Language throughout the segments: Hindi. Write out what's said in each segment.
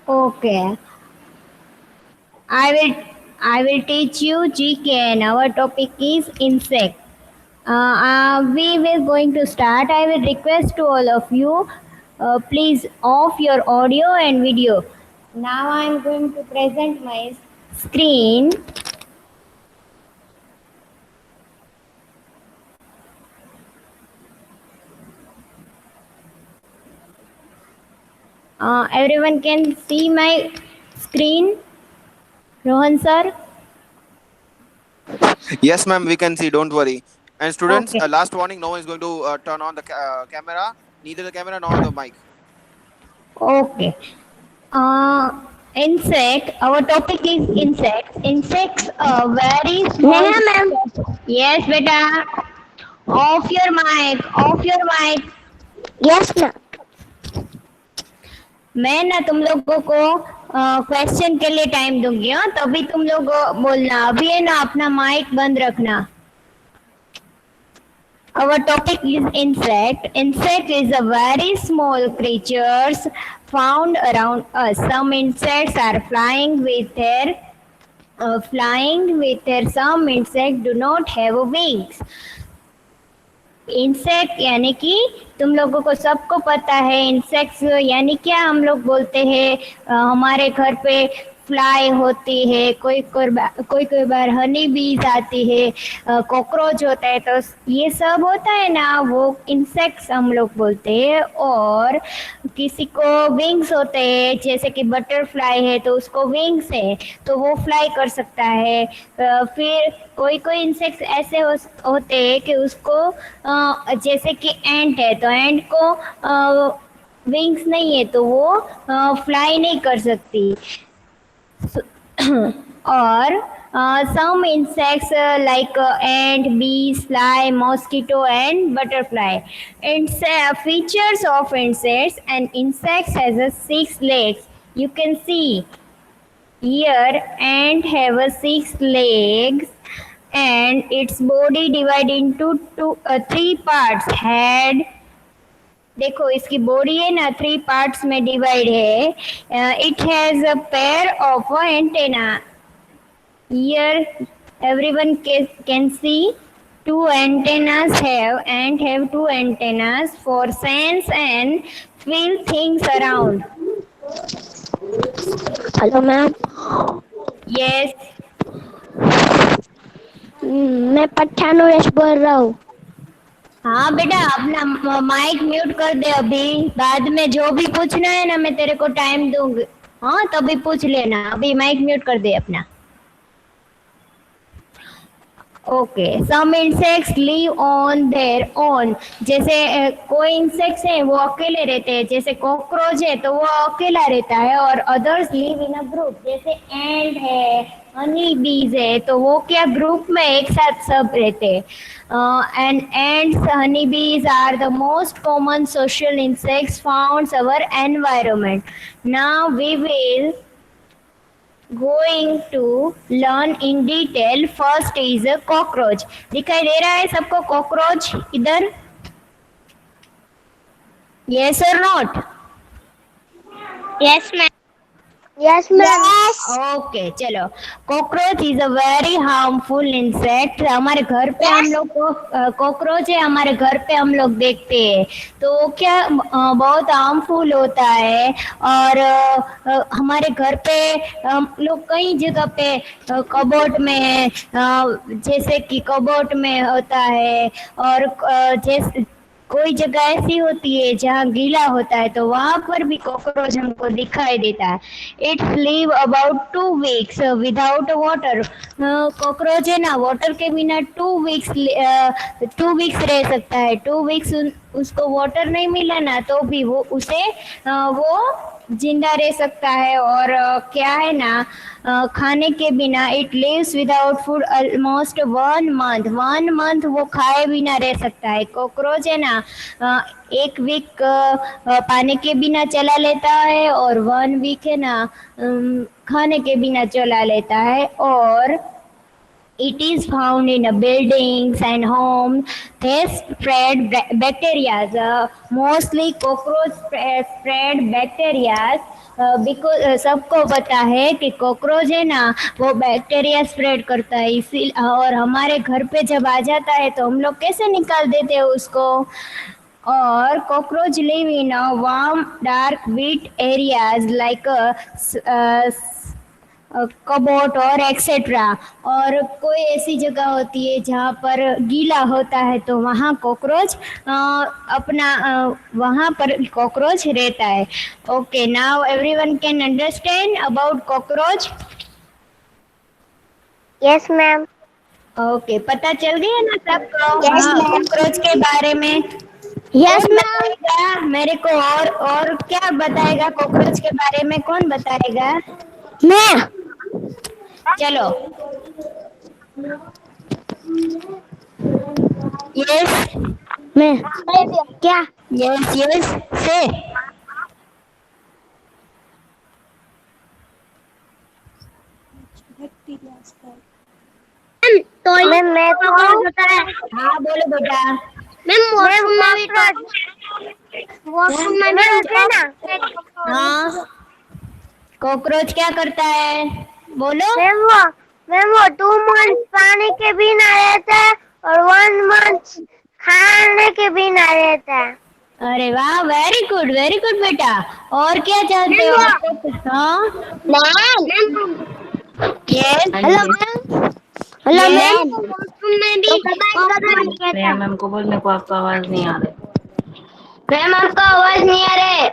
Okay. I will I will teach you GK and our topic is insect. We will going to start. I will request to all of you, please off your audio and video. Now I am going to present my screen. Everyone can see my screen. Rohan sir. Yes, ma'am, we can see. Don't worry. And students, Okay. last warning: no one is going to turn on the camera, neither the camera nor the mic. Okay. Uh, insect. Our topic is insects. Insects are very small. Neha ma'am. Yes, beta. Off your mic. Off your mic. Yes ma'am. मैं ना तुम लोगों को क्वेश्चन के लिए टाइम दूंगी, हाँ, तभी तुम लोग बोलना। अभी है ना अपना माइक बंद रखना। Our topic is insect. Insect is a very small creatures found around us. Some insects are flying with their. Some insects do not have wings. Insect यानी कि तुम लोगों को सबको पता है इंसेक्ट्स यानी क्या हम लोग बोलते हैं। हमारे घर पे फ्लाई होती है, कोई बार हनी बीज आती है, कॉकरोच होता है, तो ये सब होता है ना, वो इंसेक्ट्स हम लोग बोलते हैं। और किसी को विंग्स होते हैं, जैसे कि बटरफ्लाई है तो उसको विंग्स है, तो वो फ्लाई कर सकता है। फिर कोई कोई इंसेक्ट्स ऐसे होते हैं कि उसको जैसे कि एंट है तो एंट को विंग्स नहीं है तो वो फ्लाई नहीं कर सकती। और some insects like ant, bees, fly, mosquito, and butterfly. Features of insects: an insect has 6 legs. You can see here ant have 6 legs, and its body divided into 3 parts. Head, देखो इसकी बॉडी है ना 3 पार्ट्स में डिवाइड है। It has a pair of antenna. Here everyone can see 2 antennas have 2 antennas for sense and feel things around. Hello ma'am. Yes. मैं पठानोरेश बोल रहा हूँ। हाँ बेटा, अपना माइक म्यूट कर दे अभी। बाद में जो भी पूछना है ना, मैं तेरे को टाइम दूंगी, हाँ, तभी पूछ लेना। अभी माइक म्यूट कर दे अपना। Okay, some insects live on their own. जैसे कोई इंसेक्ट्स है वो अकेले रहते हैं, जैसे कॉकरोच है तो वो अकेला रहता है, और others live in a group. जैसे एंड है, हनी बीज है, तो वो क्या ग्रुप में एक साथ सब रहते हैं। And ants, honey bees are the most common social insects found our environment. Now we will going to learn in detail. First is a cockroach. दिखाई दे रहा है सबको कॉकरोच इधर? Yes or not? Yes ma'am. Yes ma'am. Okay, चलो। Cockroach is a very harmful insect. हमारे घर पे हम लोग को कॉकरोच है, हमारे घर पे हम लोग देखते हैं, तो वो क्या बहुत हार्मफुल होता है। और हमारे घर पे हम लोग कई जगह पे कबोर्ड में, जैसे कि कबोर्ड में होता है, और जैसे कोई जगह ऐसी होती है जहाँ गीला होता है तो वहां पर भी कॉकरोच हमको दिखाई देता है। It's live about 2 weeks without water. Cockroach है ना वाटर के बिना 2 वीक्स रह सकता है। 2 वीक्स उसको वाटर नहीं मिला ना तो भी वो जिंदा रह सकता है। और क्या है ना, खाने के बिना it lives without food almost 1 month. 1 month वो खाए बिना रह सकता है। कॉकरोच है ना 1 वीक पानी के बिना चला लेता है, और 1 वीक है ना खाने के बिना चला लेता है। और it is found in buildings and homes. They spread bacteria. Mostly cockroach spread bacteria because सबको पता है कि कॉकरोच है ना वो बैक्टीरिया स्प्रेड करता है, इसी और हमारे घर पे जब आ जाता है तो हम लोग कैसे निकाल देते हैं उसको। और cockroach live in a warm, dark, wet areas like cupboard और एक्सेट्रा। और कोई ऐसी जगह होती है जहाँ पर गीला होता है तो वहाँ कॉकरोच वहाँ पर कॉकरोच रहता है। Okay, now everyone can understand about cockroach. Yes, ma'am. Okay, पता चल गया ना सबको Yes, ma'am. कॉकरोच के बारे में। Yes, कौन ma'am. बताएगा मेरे को? और क्या बताएगा कॉकरोच के बारे में? कौन बताएगा? मैं चलो। यस मैं क्या यस यस से। तो मैं तो बताया हाँ बोलो बेटा। वॉशरूम में भी होते हैं ना। हाँ, कॉकरोच क्या करता है? बोलो। मैम वो 2 मंथ पानी के बिना रहता है और 1 मंथ खाने के बिना रहता है। अरे वाह, वेरी गुड बेटा। और क्या जानते हो आप? हाँ yes hello ma'am. Hello ma'am. Washroom में भी प्रिया मैम को बोल, मेरे को आपका आवाज नहीं आ रहा मैम आपका आवाज नहीं आ रहा है।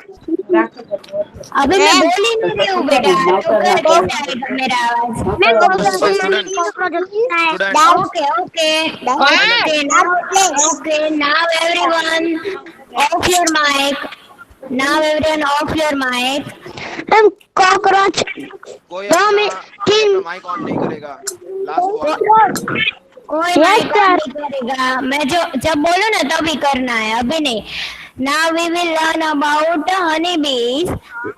अभी मैं बोल ही नहीं रही हूँ बेटा, तो कर कैसे आएगा मेरा आवाज? Ma'am Students, students, okay okay okay, now everyone of your mic. Now everyone of your mic. Ma'am cockroach कोई में अपना माइक ऑन नहीं करेगा। Last warning. कोई माइक ऑन नहीं करेगा। मैं जब बोलो ना तभी करना है, अभी नहीं। Now we will learn about the honeybees.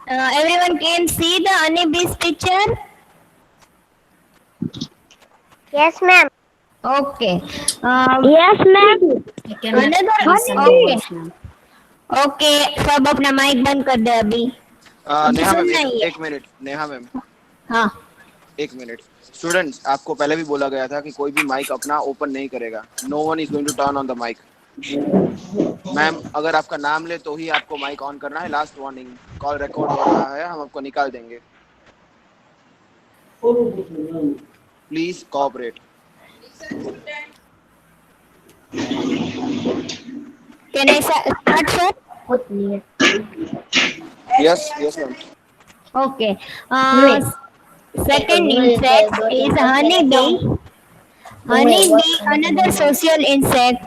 Everyone can see the honeybees picture. Yes ma'am. Okay. Yes ma'am. Another honey. Okay. सब अपना माइक बंद कर दे अभी। नेहा मैम सुनना ही है। एक मिनट। नेहा मैम हाँ एक मिनट। स्टूडेंट्स, आपको पहले भी बोला गया था कि कोई भी माइक अपना ओपन नहीं करेगा। No one is going to turn on the mic. Ma'am अगर आपका नाम ले तो ही आपको माइक ऑन करना है। लास्ट वार्निंग, कॉल रिकॉर्ड हो रहा है, हम आपको निकाल देंगे। Please cooperate. Can I start, sir? Yes yes ma'am. Okay. Second insect is honeybee. Honeybee, another social insect.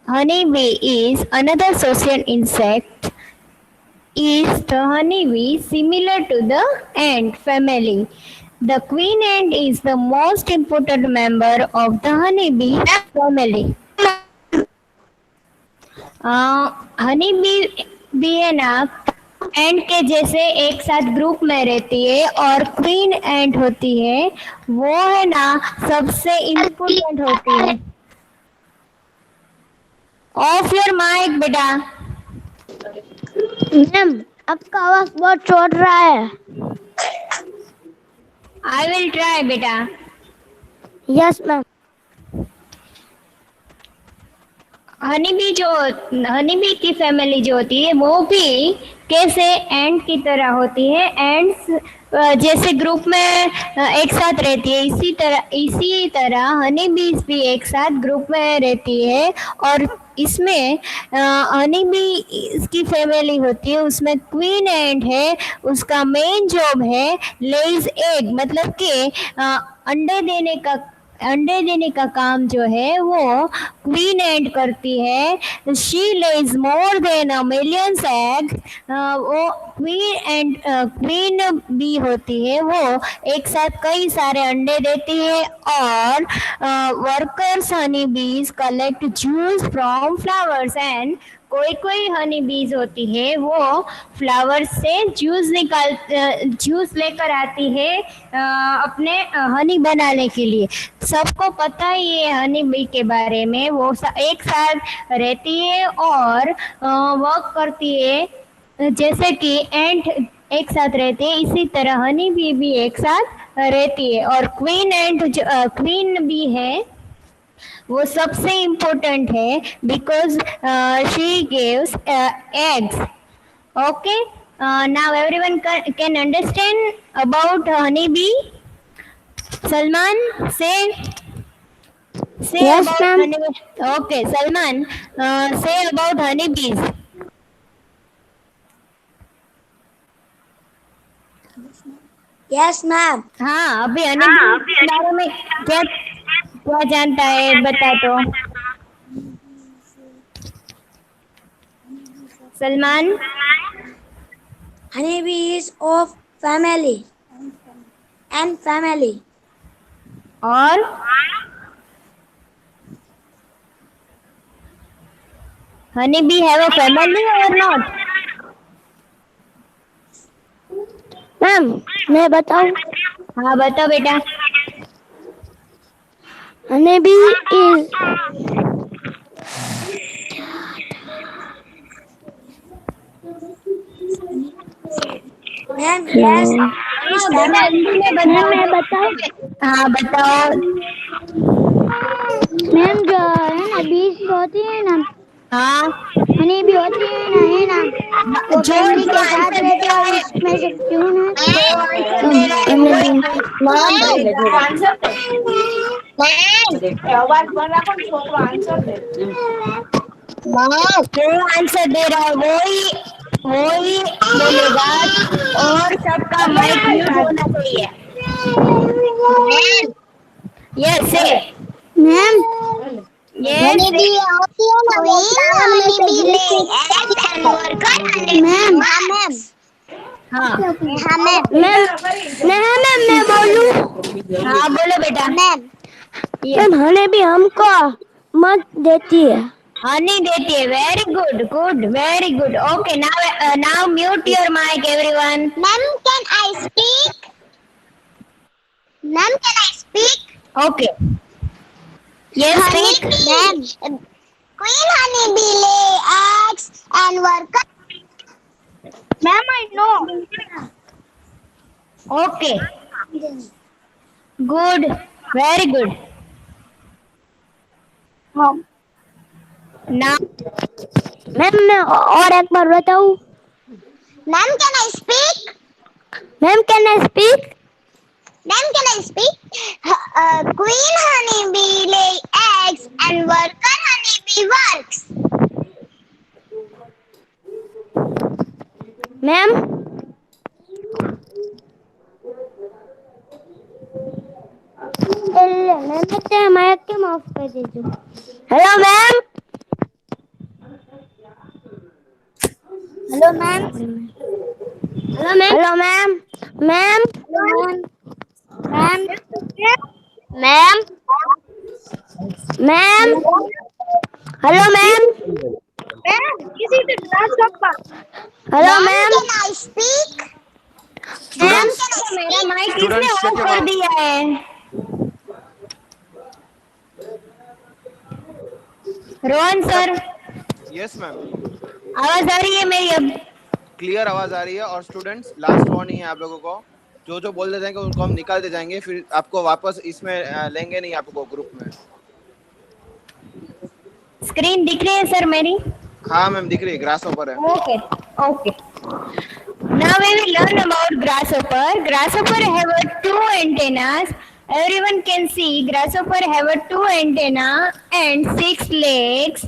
Honeybee is another social insect. Is the honeybee similar to the ant family? The queen ant is the most important member of the honeybee family. honeybee भी है ना एंट के जैसे एक साथ ग्रुप में रहती है, और क्वीन एंट होती है वो है ना सबसे इम्पोर्टेंट होती है। ऑफ योर माइक बेटा। मैम आपका आवाज बहुत छोड़ रहा है। आई विल ट्राई बेटा। Yes ma'am. हनीबी की फैमिली जो होती है वो भी कैसे एंट की तरह होती है। एंड्स जैसे ग्रुप में एक साथ रहती है, इसी तरह हनीबीज भी एक साथ ग्रुप में रहती है। और इसमें हनीबी की फैमिली होती है, उसमें क्वीन एंट है, उसका मेन जॉब है लेज एग, मतलब कि अंडे देने का काम जो है वो क्वीन एंट करती है। She lays more than a millions egg. वो क्वीन बी होती है, वो एक साथ कई सारे अंडे देती है। और वर्कर्स हनी बीज collect juice from flowers and कोई हनी बीज होती है वो फ्लावर्स से जूस लेकर आती है अपने हनी बनाने के लिए। सबको पता ही है हनी बी के बारे में। वो एक साथ रहती है और वर्क करती है जैसे कि एंट एक साथ रहते हैं, इसी तरह हनी बी भी एक साथ रहती है। और क्वीन एंट क्वीन बी है, वो सबसे इम्पोर्टेंट है, because she gives eggs. Okay, now everyone can understand about honey bee. Salman, say Yes, about ma'am. honey. Okay, Salman, say about honey bees. Yes, ma'am. हाँ, अभी हनी बी के बारे में क्या क्या जानता है, बता तो। Salman. Honeybee is of family and family. और honey bee have a family or not? Ma'am मैं बताऊं, हाँ बताओ बेटा। honeybee is मैम yes हाँ बेटा, हिंदी में बताओ। मैं बताऊं, हाँ बताओ। मैम जो है ना बीज होती है ना, हाँ, हनी भी होती है ना, वो जो फैमिली जो के साथ आंसर रहते दे रहा हैं, है, उसमें से क्यों है जो आंसर दे रहा है वही नाम बोलेगा। आंसर जो आंसर दे रहा है वही वही बोलेगा, और सबका माइक म्यूट होना चाहिए। यस से मैम यस हनी भी होती है ना, वो फ्लावर में से मैम हाँ हाँ मैम मैं बोलूं, हाँ बोलो बेटा। मैम हनी भी हमको मत देती है। हनी देती है। Very good, good, very good. Okay, now mute your mic everyone. Ma'am can I speak, ma'am can I speak, okay, yes speak. Ma'am queen honey bee lay eggs and worker, ma'am I know, okay, good, very good. Now ma'am मैं और एक बार बताऊं, ma'am can I speak, ma'am can I speak, ma'am can I speak, queen honey bee lay eggs and worker honey bee works, ma'am मैं तेरा माइक क्यों ऑफ कर देती हूँ। Hello ma'am, hello ma'am, hello ma'am, ma'am ma'am ma'am ma'am, hello ma'am, hello ma'am, can I speak, ma'am मेरा माइक किसने स्टूडेंट्स ऑफ चेक योर कर माइक। दिया है? रोहन सर, यस मैम, आवाज आ रही है मेरी अब? क्लियर आवाज आ रही है। और स्टूडेंट्स, लास्ट वार्निंग है आप लोगों को, जो जो बोल दे जाएंगे उनको हम निकालते जाएंगे, फिर आपको वापस इसमें लेंगे नहीं आपको ग्रुप में। स्क्रीन दिख रही है सर मेरी? हाँ मैम दिख रही है, ग्रास ऊपर है। Okay, okay. Now we will learn about grasshopper. Grasshopper have two antennas. Everyone can see grasshopper have two antenna and 6 legs.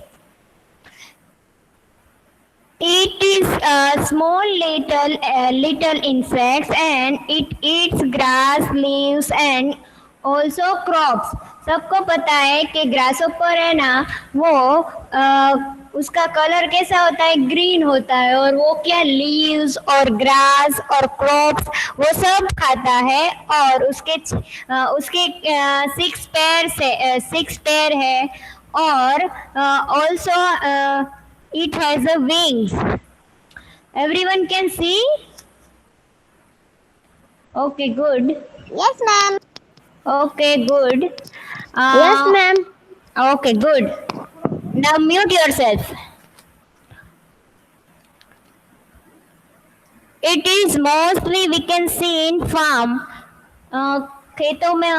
It is a small little insects, and it eats grass, leaves and also crops. सबको पता है कि ग्रासहोपर है ना, वो उसका कलर कैसा होता है? ग्रीन होता है। और वो क्या, लीव्स और ग्रास और क्रॉप्स वो सब खाता है। और उसके 6 पैर है। और also it has a wings. Everyone can see? Okay, good. Yes ma'am, Okay, good. Yes ma'am, Okay, good. Now mute yourself. It is mostly we can see in farm. खेतों में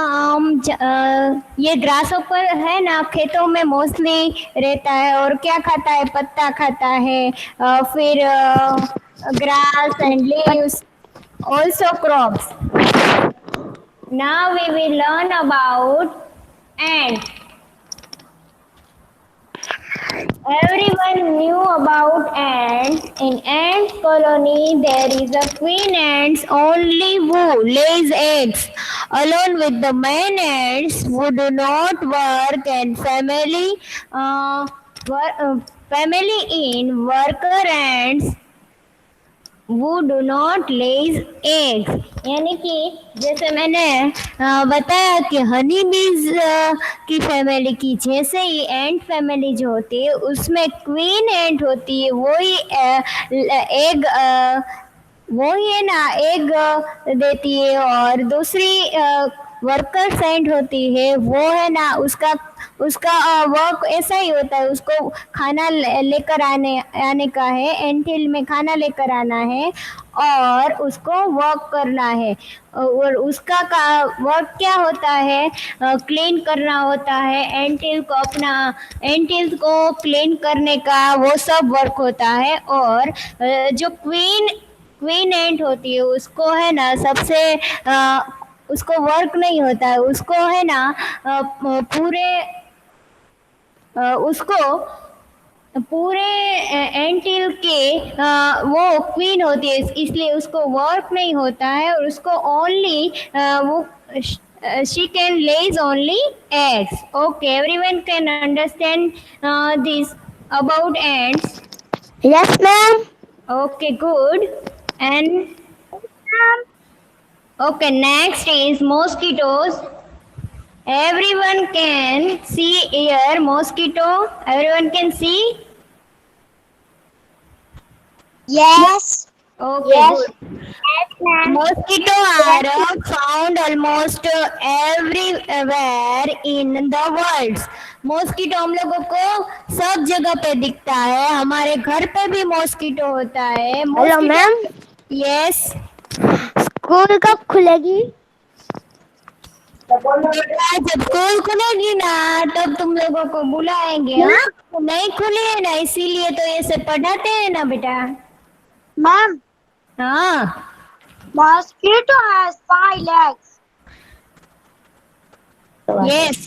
ये ग्रासहोपर है ना, खेतों में मोस्टली रहता है और क्या खाता है, पत्ता खाता है, फिर grass and leaves, also crops. Now we will learn about ants. Everyone knew about ants. In ant colony there is a queen ants only who lays eggs alone with the men ants who do not work and family in worker ants who do not lays eggs. यानी कि जैसे मैंने बताया कि हनी बीज की फैमिली की जैसे ही एंट फैमिली जो होती है उसमें क्वीन एंट होती है, एग वही है ना, एग देती है, और दूसरी वर्कर सेंट होती है वो है ना, उसका वर्क ऐसा ही होता है, उसको खाना लेकर आने का है, एंटिल में खाना लेकर आना है और उसको वर्क करना है, और उसका वर्क क्या होता है, क्लीन करना होता है, एंटिल को क्लीन करने का वो सब वर्क होता है। और जो क्वीन एंट होती है उसको है ना उसको वर्क नहीं होता है, उसको है ना पूरे एंटिल के वो क्वीन होती है, इसलिए उसको वर्क नहीं होता है, और उसको only she can lays only eggs. Okay, everyone can understand this about ants. Yes, ma'am. Okay, good. And okay, next is mosquitoes. Everyone can see here mosquito. Everyone can see? Yes. Okay, Yes. good. Yes, ma'am. Mosquito are found almost everywhere in the world. Mosquito हम लोगों को सब जगह पे दिखता है, हमारे घर पे भी मॉस्किटो होता है। Hello ma'am. यस। स्कूल कब खुलेगी? जब स्कूल खुलेगी ना तब तुम लोगों को बुलाएंगे। हाँ, नहीं खुली है ना, इसीलिए तो ये सब पढ़ाते हैं ना बेटा। मैम, हाँ, mosquito has 5 legs. Yes,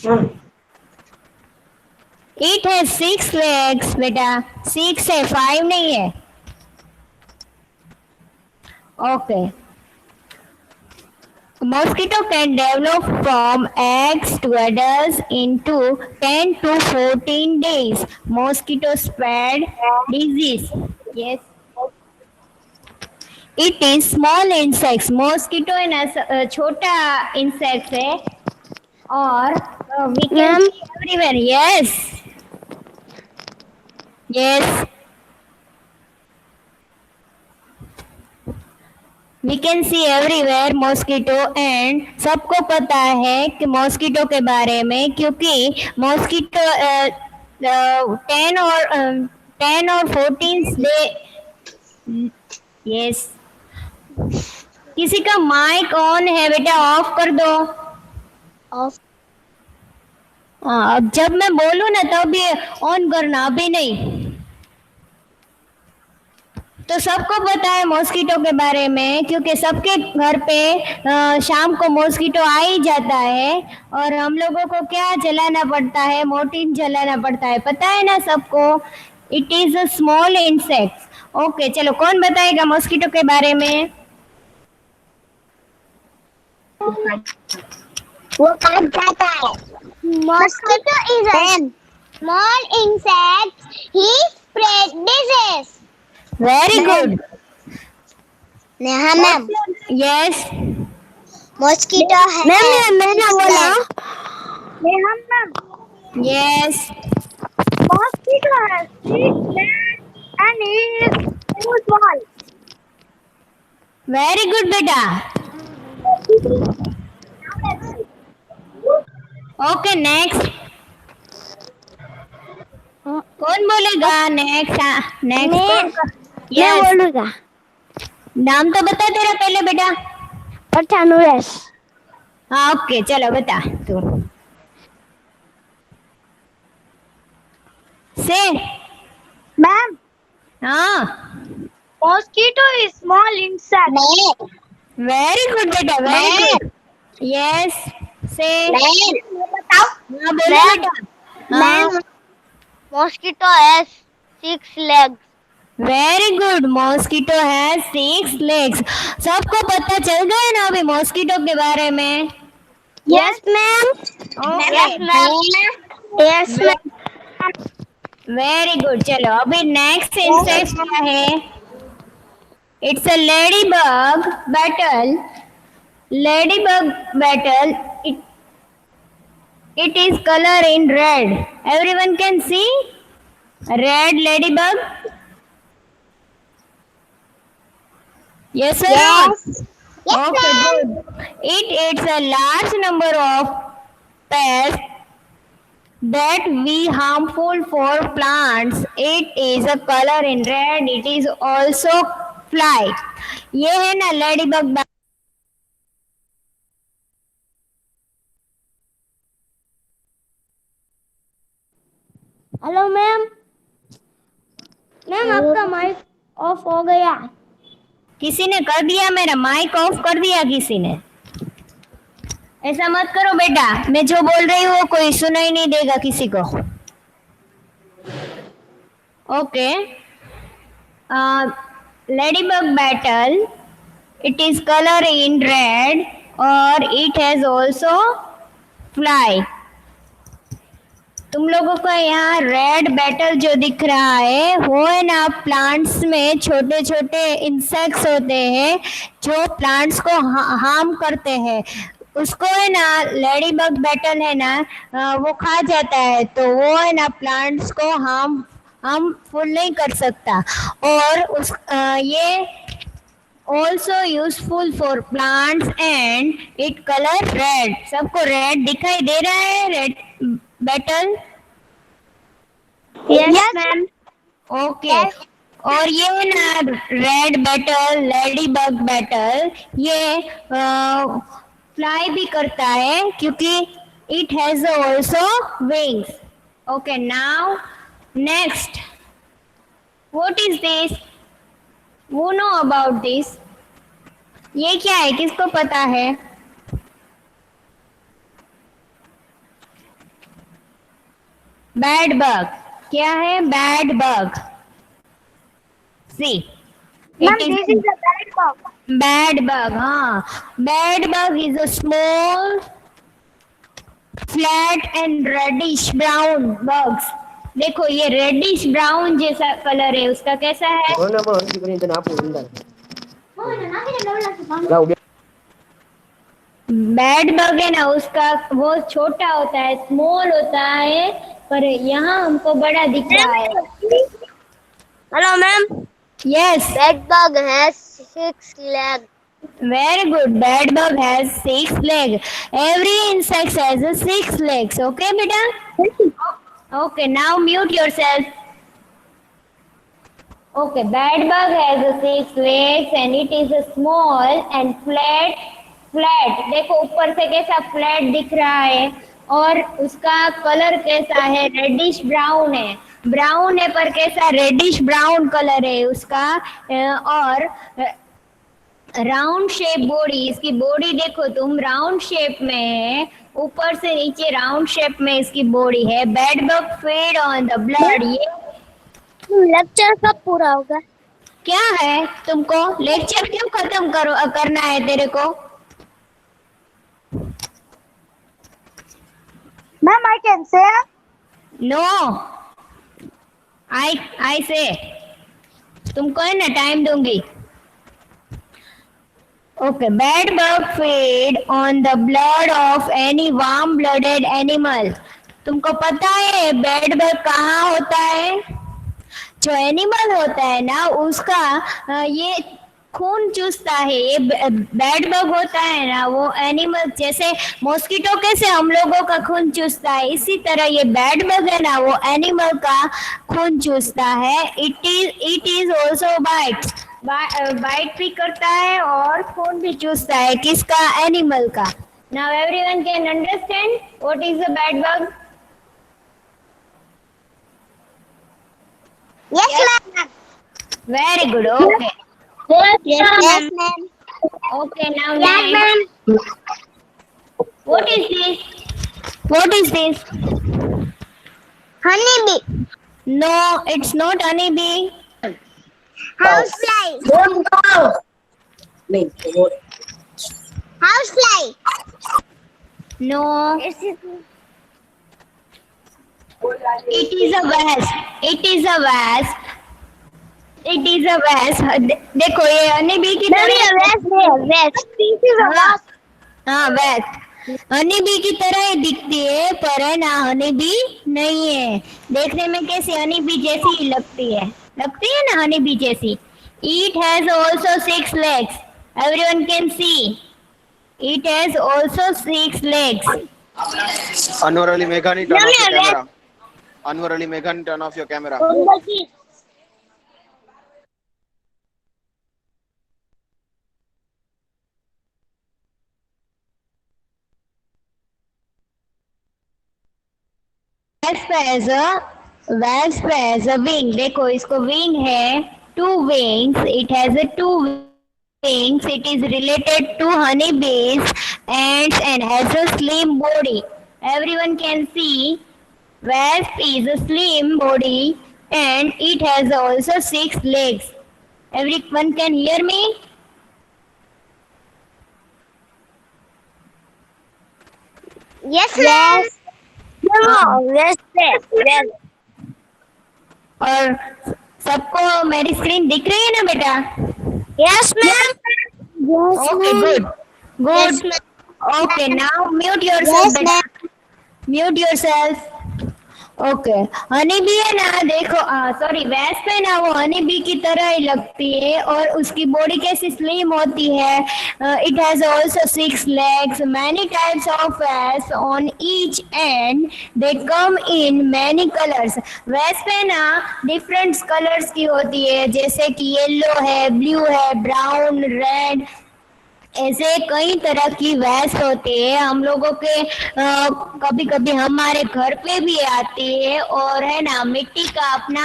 it has 6 legs बेटा, 6 है, 5 नहीं है। Okay, mosquito can develop from eggs to adults into 10 to 14 days. Mosquito spread disease. Yes. It is small insects. Mosquito है छोटा insect है, और we can see everywhere. Yes. Yes. We can see everywhere mosquito, and सबको पता है कि मॉस्किटो के बारे में, क्योंकि मॉस्किटो 10 और 14 डे। यस, किसी का माइक ऑन है बेटा, ऑफ कर दो। Of हाँ, अब जब मैं बोलूँ ना तब ये ऑन करना, अभी नहीं। तो सबको पता है मॉस्किटो के बारे में, क्योंकि सबके घर पे शाम को मॉस्किटो आ ही जाता है, और हम लोगों को क्या जलाना पड़ता है, मोर्टिन जलाना पड़ता है, पता है ना सबको। It is a small insect. Okay, चलो कौन बताएगा मॉस्किटो के बारे में? वो काट जाता है। Mosquito is a small insect. He spread disease. Very good. Neha ma'am, yes, mosquito है। मैंने बोला। Neha ma'am, yes, mosquito has 6 legs and is so small. Very good बेटा। ओके, नेक्स्ट कौन बोलेगा? नेक्स्ट मैं बोलूँगा। नाम तो बता तेरा पहले बेटा। पठानुरेश। हाँ ओके चलो बता तू से। मैम हाँ mosquito is small insect. Very good बेटा वेरी गुड। यस से। बताओ। हाँ बोलो बेटा। हाँ ma'am mosquito has 6 legs। Very good mosquito has 6 legs। सबको पता चल गया ना अभी मॉस्किटो के बारे में। Yes ma'am. Okay yes ma'am. Very good. चलो अभी नेक्स्ट इंसेक्ट क्या है? It's a lady bug battle. Ladybug beetle. It is color in red. Everyone can see red ladybug. Yes or not? Okay, good. It eats a large number of pests that be harmful for plants. It is a color in red. It is also fly. ये है ना ladybug. Hello ma'am. मैम आपका माइक ऑफ हो गया। किसी ने कर दिया मेरा माइक ऑफ कर दिया किसी ने। ऐसा मत करो बेटा मैं जो बोल रही हूँ कोई सुना ही नहीं देगा किसी को। Okay ladybug battle it is colour in red और इट हैज ऑल्सो फ्लाई। तुम लोगों को यहाँ रेड बैटल जो दिख रहा है वो है ना प्लांट्स में छोटे छोटे इंसेक्ट्स होते हैं जो प्लांट्स को हार्म करते हैं। उसको है ना लेडीबग बैटल है ना वो खा जाता है तो वो है ना प्लांट्स को हार्मफुल नहीं कर सकता। और ये also useful for plants and it color red। सबको रेड दिखाई दे रहा है red beetle? Yes ma'am. Okay और ये ना red beetle lady bug beetle ये फ्लाई भी करता है क्योंकि it has also wings. Okay now next what is this? वो नो अबाउट दिस। ये क्या है किसको पता है? Bed bug. क्या है bed bug? See ma'am this is a bed bug. Bed bug. हाँ bed bug is a small flat and reddish brown bugs. देखो ये रेडिश ब्राउन जैसा कलर है उसका कैसा है? बैड बग है ना उसका वो छोटा होता है स्मॉल होता है पर यहाँ हमको बड़ा दिख रहा है। Hello ma'am. Yes bad bug has 6 legs। very good bad bug has 6 legs। every insect has a 6 legs। okay beta? okay now mute yourself। okay bad bug has a 6 legs and it is a small and flat। देखो ऊपर से कैसा फ्लैट दिख रहा है और उसका कलर कैसा है? रेडिश ब्राउन है। ब्राउन है पर कैसा रेडिश ब्राउन कलर है उसका। और राउंड शेप बॉडी। इसकी बॉडी देखो तुम राउंड शेप में है ऊपर से नीचे राउंड शेप में इसकी बॉडी है। Bed bug fade on the blood. ये लेक्चर कब पूरा होगा? क्या है तुमको लेक्चर क्यों खत्म करना है तेरे को? Ma'am I can say no I say तुमको है ना टाइम दूंगी। Okay bed bug feed on the blood of any warm blooded animal. तुमको पता है बैड बग कहाँ होता है? जो एनिमल होता है ना उसका ये खून चूसता है। ये बैड बग होता है ना वो एनिमल जैसे मॉस्किटो कैसे हम लोगों का खून चूसता है इसी तरह ये बैड बग है ना वो एनिमल का खून चूसता है। It is also bites. Bite भी करता है और खून भी चूसता है, किसका? एनिमल का। Now everyone can understand what is the bed bug? Yes, ma'am. Very good, okay. Yes, ma'am. Okay, now Yes, next. ma'am. What is this? What is this? Honeybee. No, it's not honeybee. Housefly. Housefly. No, it is a wasp. It is a wasp. It is a wasp. देखो ये honeybee की तरह। हाँ, wasp. हनीबी की तरह ही दिखती है, पर है ना हनीबी नहीं है। देखने में कैसी हनीबी जैसी ही लगती है ना हनीबी जैसी। It has also 6 legs. Everyone can see. It has also 6 legs. Anwar Ali Meghani, turn off your camera. Anwar Ali Meghani, turn off your camera. Wasp has a wing. देखो इसको wing है, 2 wings. It has a 2 wings. It is related to honeybees, ants, and has a slim body. Everyone can see. Wasp is a slim body and it has also 6 legs. Everyone can hear me? Yes, ma'am. Yes. और सबको मेरी स्क्रीन दिख रही है ना बेटा? Yes, ma'am. Okay, good. Yes, Good. ma'am. Okay, now mute yourself, Yes, beta. ma'am. Mute yourself. Okay, honey bee है ना, देखो सॉरी वेस्प है ना, वो हनी बी की तरह ही लगती है और उसकी बॉडी कैसी स्लिम होती है। It has also 6 legs, many types of wasps on each end, they come in many colors. Wasp है ना डिफरेंट कलर्स की होती है, जैसे कि येलो है, ब्लू है, ब्राउन, रेड, ऐसे कई तरह की वैस होती है। हम लोगों के कभी कभी हमारे घर पे भी आती है और है ना मिट्टी का अपना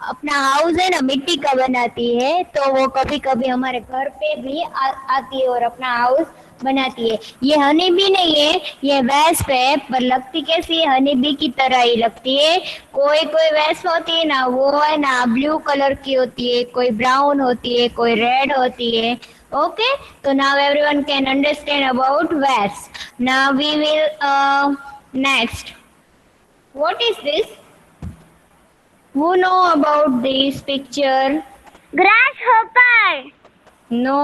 अपना हाउस है ना मिट्टी का बनाती है, तो वो कभी कभी हमारे घर पे भी आती है और अपना हाउस बनाती है। ये हनी बी नहीं है, ये वैस्प है, पर लगती कैसी है? हनी बी की तरह ही लगती है। कोई कोई वैस्प होती है ना, वो है ना ब्लू कलर की होती है, कोई ब्राउन होती है, कोई रेड होती है। Okay, so now everyone can understand about wasps. Now we will next. What is this? Who know about this picture? Grasshopper. No,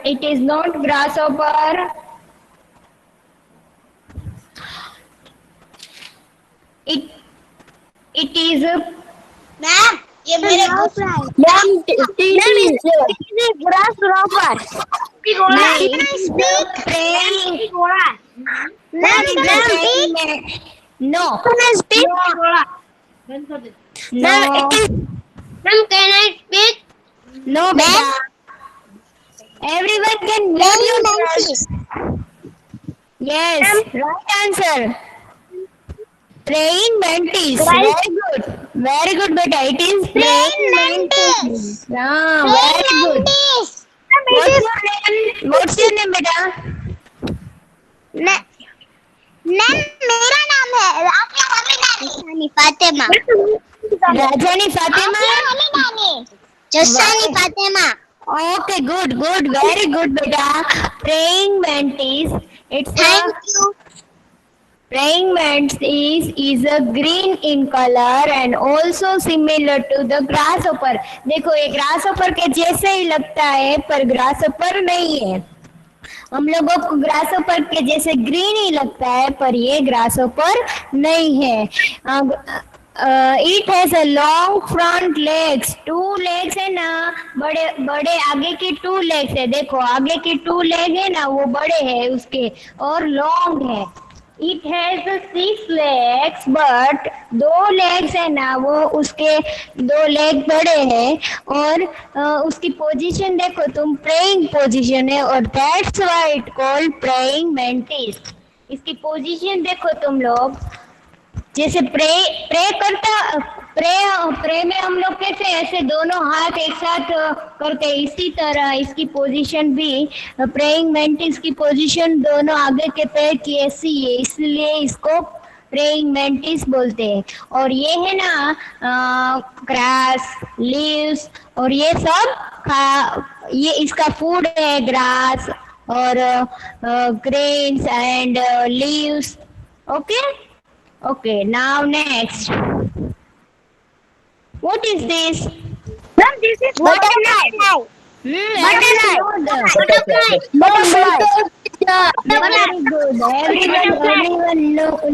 it is not grasshopper. It is a Ma'am, ये मेरे grasshopper. praying. No. No. Can I speak? No, beta. Everyone can mute yourself. Yes, right answer. Praying mantis. Right. Very good, beta. It is praying mantis. Yeah, very good. What's your name, beta? Ma'am मेरा नाम है राजनी Fatima. Rajani Fatima. Jasani Fatima. Okay, good, very good, beta. Praying mantis. It's Thank you. Praying mantis is a green in color and also similar to the grasshopper. देखो ये grasshopper के जैसे ही लगता है, पर grasshopper नहीं है। हम लोगों को grasshopper के जैसे ग्रीन ही लगता है, पर ये grasshopper नहीं है। It has a long front legs. 2 legs है ना, बड़े बड़े आगे की 2 legs है। देखो आगे की 2 leg है ना, वो बड़े है उसके और लॉन्ग है। It has 6 legs but 2 legs है ना, वो उसके 2 लेग बड़े हैं और उसकी पोजीशन देखो तुम, प्रेइंग पोजीशन है और that's why it called praying mantis. इसकी पोजीशन देखो तुम लोग, जैसे प्रे प्रे करता, प्रे प्रे में हम लोग कैसे ऐसे दोनों हाथ एक साथ करते हैं, इसी तरह इसकी पोजीशन भी, प्रेइंग मैंटिस की पोजीशन दोनों आगे के पैर की ऐसी है, इसलिए इसको प्रेइंग मैंटिस बोलते हैं। और ये है ना ग्रास, लीव्स और ये सब ये इसका फूड है, ग्रास और grains and leaves. Okay, okay, now next, what is this? Ma'am, this is butterfly. Butterfly. Very good. Everyone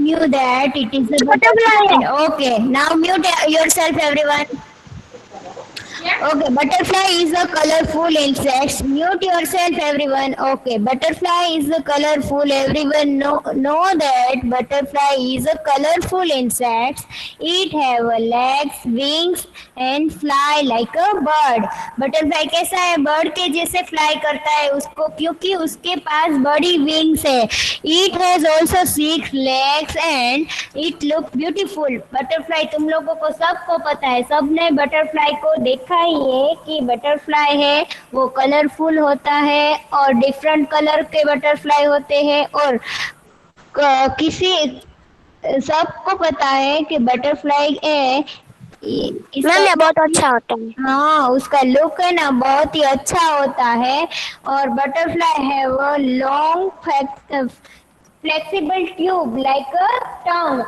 knew that it is a butterfly. Okay, now mute yourself, everyone. Okay, butterfly is a colorful insect. Mute yourself, everyone. Okay, butterfly is a colorful. Everyone know that butterfly is a colorful insect. It have legs, wings, and fly like a bird. Butterfly कैसा है? Bird के जैसे fly करता है उसको, क्योंकि उसके पास बड़ी wings है. It has also 6 legs and it look beautiful. Butterfly तुम लोगों को सबको पता है, सबने butterfly को देखा ही है कि बटरफ्लाई है वो कलरफुल होता है और डिफरेंट कलर के बटरफ्लाई होते हैं और किसी सबको पता है कि बटरफ्लाई है इसका बहुत अच्छा होता है। हाँ, उसका लुक है ना बहुत ही अच्छा होता है। और बटरफ्लाई है वो long flexible tube like a tongue.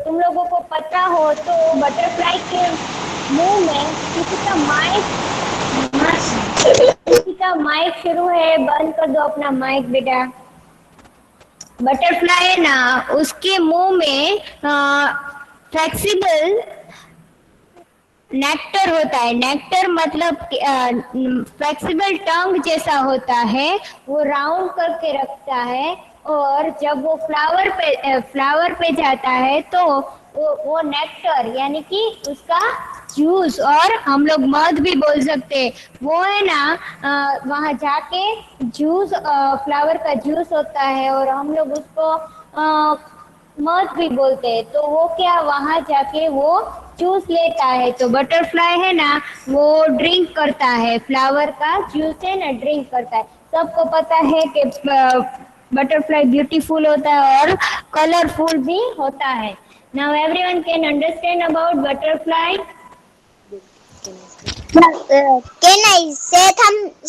तुम लोगों को पता हो तो बटरफ्लाई के मुंह में किसी का माइक शुरू है, बंद कर दो अपना माइक बेटा। बटरफ्लाई है ना उसके मुंह में फ्लेक्सिबल नेक्टर होता है। नेक्टर मतलब फ्लेक्सिबल टंग जैसा होता है, वो राउंड करके रखता है और जब वो फ्लावर पे जाता है तो वो नेक्टर यानी कि उसका जूस, और हम लोग मध भी बोल सकते हैं, वो है ना वहाँ जाके जूस, फ्लावर का जूस होता है और हम लोग उसको मध भी बोलते हैं। तो वो क्या वहाँ जाके वो जूस लेता है। तो बटरफ्लाई है ना वो ड्रिंक करता है, फ्लावर का जूस है ना ड्रिंक करता है। सबको पता है कि बटरफ्लाई ब्यूटीफुल होता है और कलरफुल भी होता है। Now everyone can understand about butterfly. Can I say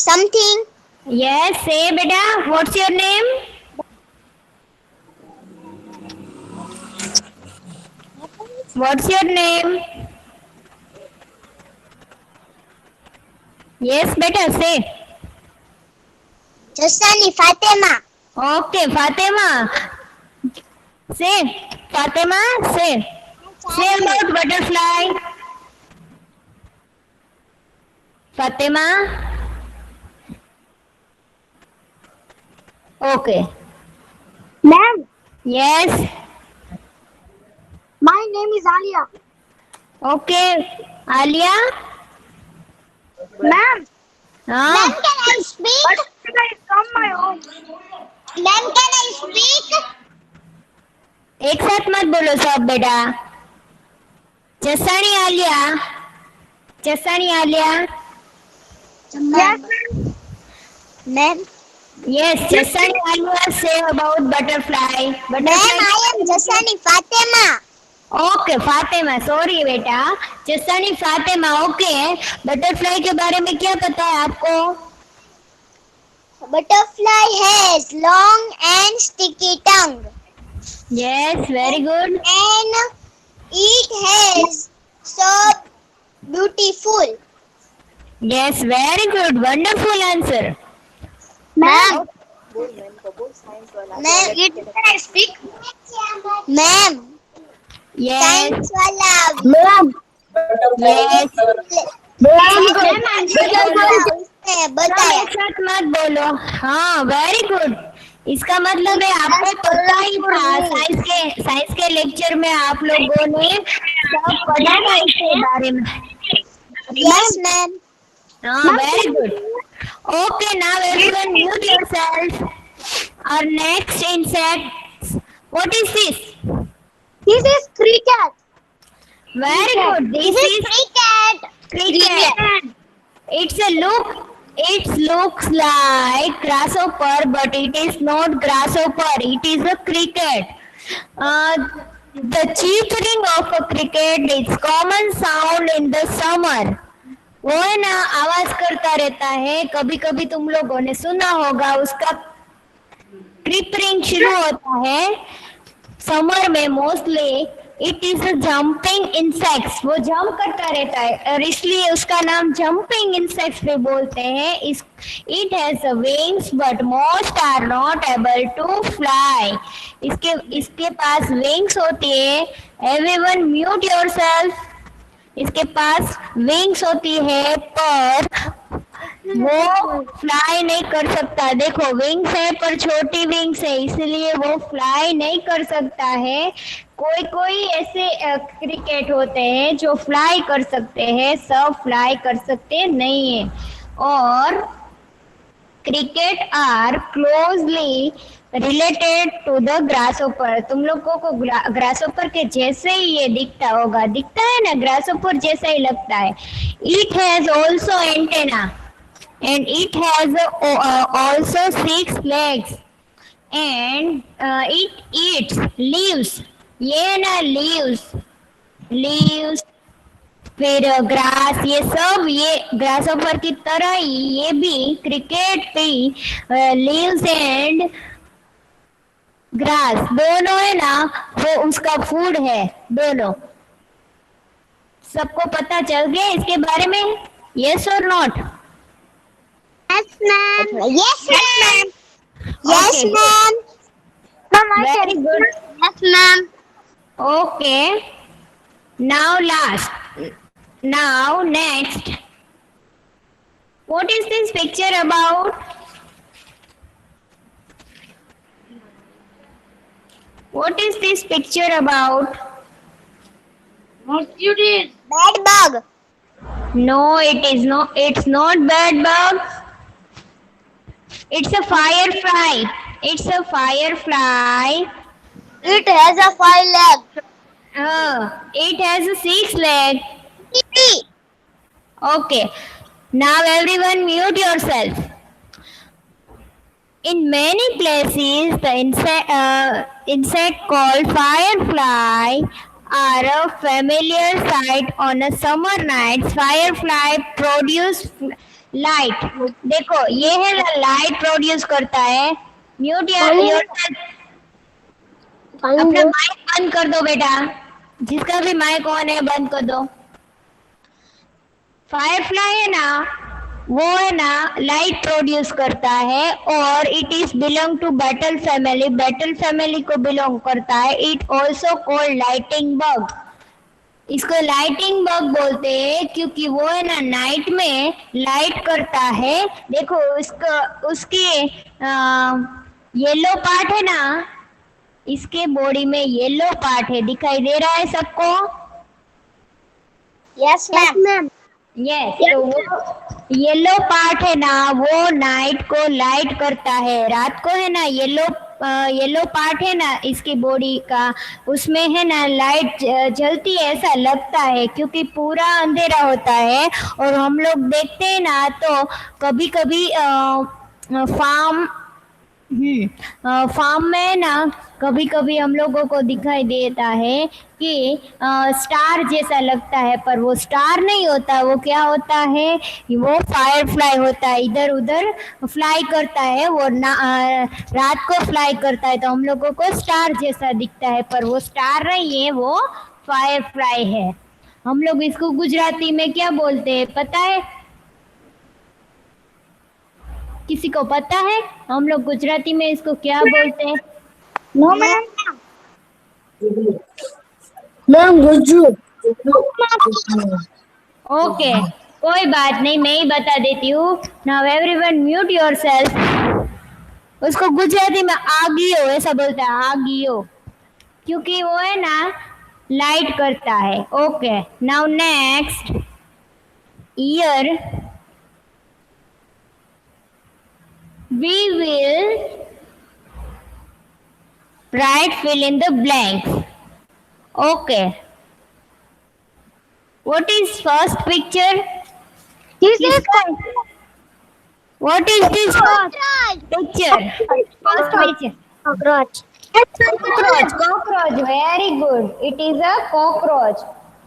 something? Yes, say beta, what's your name? What's your name? Yes beta, say. Jasani Fatima. Okay, Fatima. Say, Fatima, say. Say about butterfly. Fatima. Okay. Ma'am, Yes. my name is Alia. Okay. Alia. Ma'am, हाँ. can I speak? From my home. Ma'am, can I speak? एक साथ मत बोलो सब बेटा। Jasani Alia, Jasani Alia. Yes, ma'am. Yes, Jasani Alia say about butterfly. Ma'am, I am Jasani Fatima. Okay, Fatima, sorry बेटा, जसानी फातिमा। ओके, बटरफ्लाई के बारे में क्या पता है आपको? Butterfly has long and sticky tongue. Yes, very good. And it has so beautiful. Yes, very good. Wonderful answer. Ma'am. Ma'am, can I speak? Ma'am. Yes. Science wala. Ma'am. Yes. उसने बताया। एक साथ मत बोलो। हाँ, वेरी गुड। इसका मतलब है आपको पता ही था, साइंस के लेक्चर में आप लोगों ने सब पढ़ा था इसके बारे में। Yes, ma'am. हाँ, very good. Okay, now everyone mute yourself. Our next insect. What is this? This is cricket. Very good. This is cricket. cricket. It looks like grasshopper, but it is not grasshopper. It is a cricket. The chirping of a cricket is common sound in the summer. वो है ना, आवाज करता रहता है, कभी कभी तुम लोगों ने सुना होगा, उसका क्रिपरिंग शुरू होता है समर में mostly. It is a jumping insects, वो जंप करता रहता है और इसलिए उसका नाम जंपिंग इंसेक्ट्स भी बोलते हैं। It has wings but most are not able to fly. इसके पास विंग्स होती है। Everyone mute yourself. इसके पास विंग्स होती है पर वो फ्लाई नहीं कर सकता। देखो विंग्स है पर छोटी विंग्स है, इसलिए वो फ्लाई नहीं कर सकता है। कोई कोई ऐसे क्रिकेट होते हैं जो फ्लाई कर सकते हैं, सब फ्लाई कर सकते नहीं है। और cricket are closely related to the grasshopper. तुम लोगों को ग्रासहोपर के जैसे ही ये दिखता होगा, दिखता है ना, ग्रासहोपर जैसा ही लगता है। It has also antenna and it has also 6 legs and it eats leaves. ये ना leaves फिर ग्रास, ये सब ये ग्रासहोपर की तरह ही ये भी क्रिकेट भी लीव्स एंड ग्रास दोनों है ना, वो उसका फूड है दोनों। सबको पता चल गया इसके बारे में? यस और not? Yes, ma'am. Yes, ma'am. Yes, Okay. ma'am. Ma'am, I Very can. good. Yes, ma'am. Okay. Now next. What is this picture about? What is this picture about? Bad bug. No, it is not. It's not bed bug. It's a firefly. It's a firefly. It has a 5 leg. It has a 6 leg. Okay. Now everyone mute yourself. In many places, the insect called firefly are a familiar sight on a summer night. Firefly produce light. देखो ये है ना, लाइट प्रोड्यूस करता है। Mute yourself. अपना माइक बंद कर दो बेटा, जिसका भी माइक ऑन है बंद कर दो। फायरफ्लाई है ना, वो है ना लाइट प्रोड्यूस करता है और it is belong to beetle family. Beetle family को बिलोंग करता है। It also called lighting bug. इसको लाइटिंग बग बोलते हैं क्योंकि वो है ना नाइट में लाइट करता है। देखो उसके येलो पार्ट है ना, इसके बॉडी में येलो पार्ट है, दिखाई दे रहा है सबको? Yes, ma'am. यस, तो वो येलो पार्ट है ना, वो नाइट को लाइट करता है। रात को है ना येलो पार्ट है ना इसकी बॉडी का, उसमें है ना लाइट जलती है ऐसा लगता है क्योंकि पूरा अंधेरा होता है। और हम लोग देखते हैं ना तो कभी कभी फार्म में ना कभी कभी हम लोगों को दिखाई देता है कि स्टार जैसा लगता है, पर वो स्टार नहीं होता। वो क्या होता है? वो फायरफ्लाई होता है, इधर उधर फ्लाई करता है। वो रात को फ्लाई करता है तो हम लोगों को स्टार जैसा दिखता है, पर वो स्टार नहीं है, वो फायरफ्लाई है। हम लोग इसको गुजराती में क्या बोलते हैं पता है? किसी को पता है हम लोग गुजराती में इसको क्या बोलते हैं? No, ma'am. Ma'am Gujju. Okay, कोई बात नहीं, मैं ही बता देती हूँ। Now everyone mute yourself. उसको गुजराती में आगियो ऐसा बोलते हैं, आगियो, क्योंकि वो है ना लाइट करता है। Okay, now next, year we will write fill in the blanks. Okay, what is first picture? This is What is this first picture? First picture. cockroach. Cockroach. Cockroach. Very good. It is a cockroach.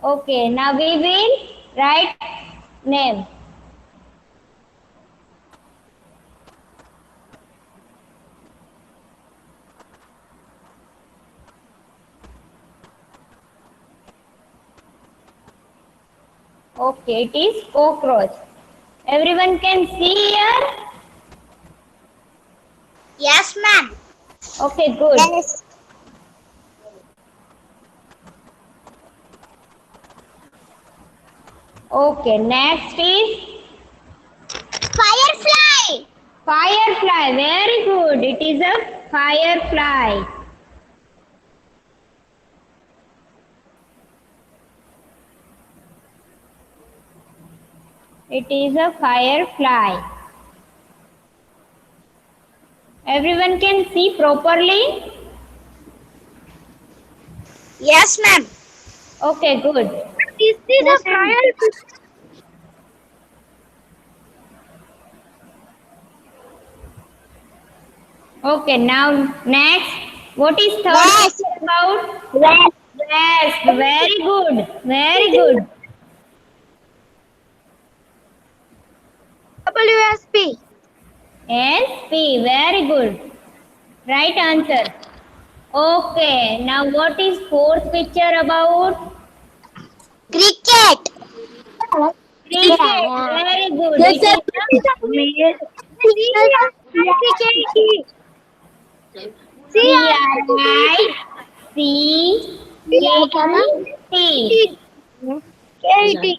Okay. Now we will write name. Okay. It is cockroach. Everyone can see here. Yes, ma'am. Okay. Good. Yes. Okay. Next is Firefly. firefly. Very good. It is a firefly. It is a firefly. Everyone can see properly? Yes, ma'am. Okay, good. This is a firefly. Okay, now next. What is third Yes. picture about? Yes. Yes, very good. Very good. WSP. SP, very good. Right answer. Okay, now what is fourth picture about? Cricket. Cricket, Yeah. very good. Yes, It is CICKT.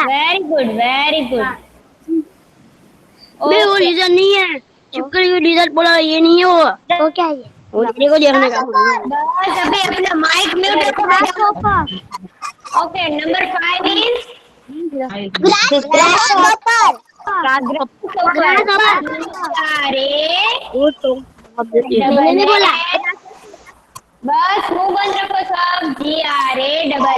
Very good, very good. बे वो Okay. रीजन नहीं है, चुपकर ये रीजन बोला ये नहीं है वो वो क्या है? वो तेरे को देखने का बस अभी अपना माइक म्यूट रखो। Okay, number 5 is Grasshopper. अरे वो तो मैंने नहीं बोला। बस मुंह बंद रखो सब। GRASSHOPPER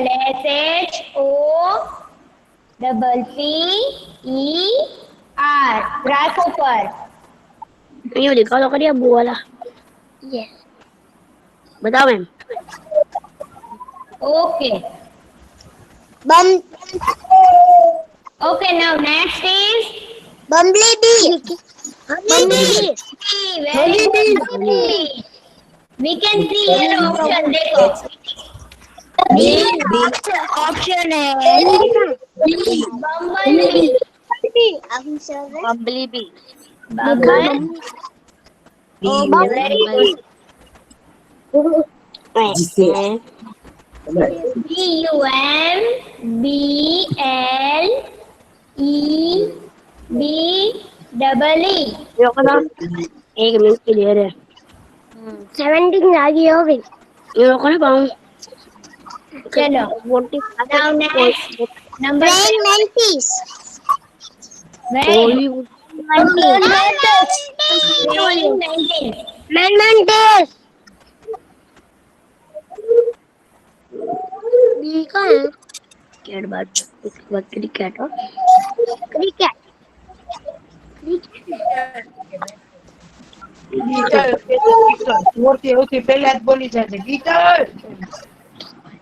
grasshopper. ये दिखा तो करिए वो वाला Yes. बताओ ma'am Okay. Okay, now next is Bumblebee. Bumblebee. Very good. We can see here option. देखो option है Bumblebee. बम्बली Bumblebee. Oh, very good. BUMBLEBEE. एक मिनट के लिए रे 17 आ गई होगी। ये लोग ना पाऊं चलो now next number Praying mantis. very good. Mantis. Praying mantis. Mantis. Bee का है कैट बात cricket cricket.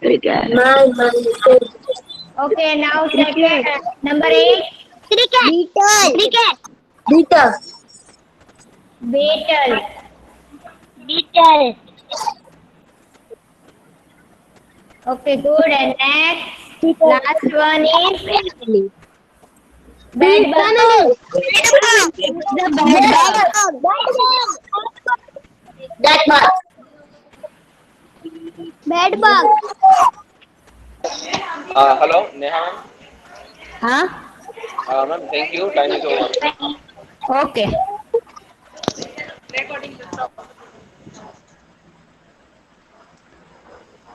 Cricket Okay, now second number 8 cricket. Cricket. Beetle. beetle. Beetle. Okay, good. And next last one is bed bug. The bed bug. That one. Bed bug. Hello Neha ma'am. हाँ ma'am thank you, time is over. okay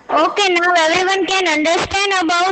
Okay, now everyone can understand about